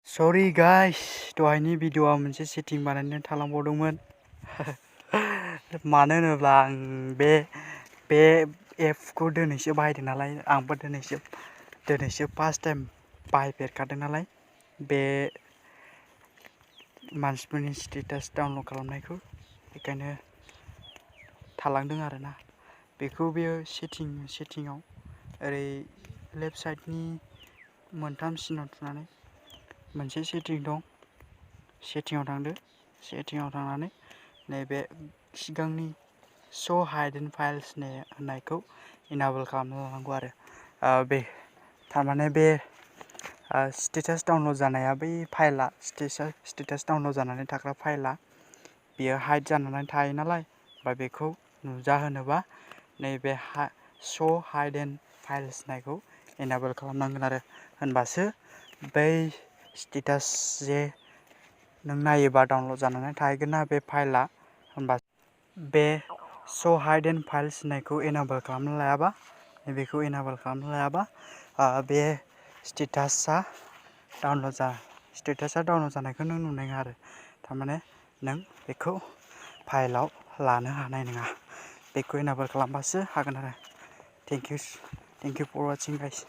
Sorry guys, दहायनि भिडिअ'आ मोनसे setting बानायनो थालांबावदोंमोन। मानो होनोब्ला आं बे एपखौ दिनैसो बाहायदों नालाय, आंबो दिनैसो फार्स्ट टाइम बाहायफेरखादों नालाय, बे मानसिफोरनि स्टेटास डाउनलड खालामनायखौ बेखायनो थालांदों आरोना। बेखौ बेयो सेटिंआव ओरै लेफ्ट साइडनि मोनथाम सिनाव थुनानै मोनसे सेटिं दं, सेटिंआव थांदो, सेटिंआव थांनानै नैबे सिगांनि श' हाइडेन फाइल्स होननायखौ इनेबल खालामना लानांगौ आरो। थारमाने बे स्टेटास डाउनलड जानाया, बै फाइलआ स्टेटास डाउनलड जानानै थाग्रा फाइलआ बेयो हाइड जानानै थायो नालाय, ओमफ्राय बेखौ नुजाहोनोबा नैबे श' हाइडेन फाइल्स होननायखौ इनेबल खालामनांगोन आरो, होनबासो बै स्टेटास जे नों नायोबा डाउनलड जानानै थाहैगोन ना बे फाइलआ, होनबा बे श' हाइडेन फाइल्स होननायखौ इनेबल खालामना लायाबा, बेखौ इनेबल खालामना लायाबा बे स्टेटासा डाउनलड जानायखौ नों नुनाय नङा आरो। थारमाने नों बेखौ फाइलाव लानो हानाय नङा। बेखौ इनेबल खालामबासो हागोन आरो। Thank you for watching guys.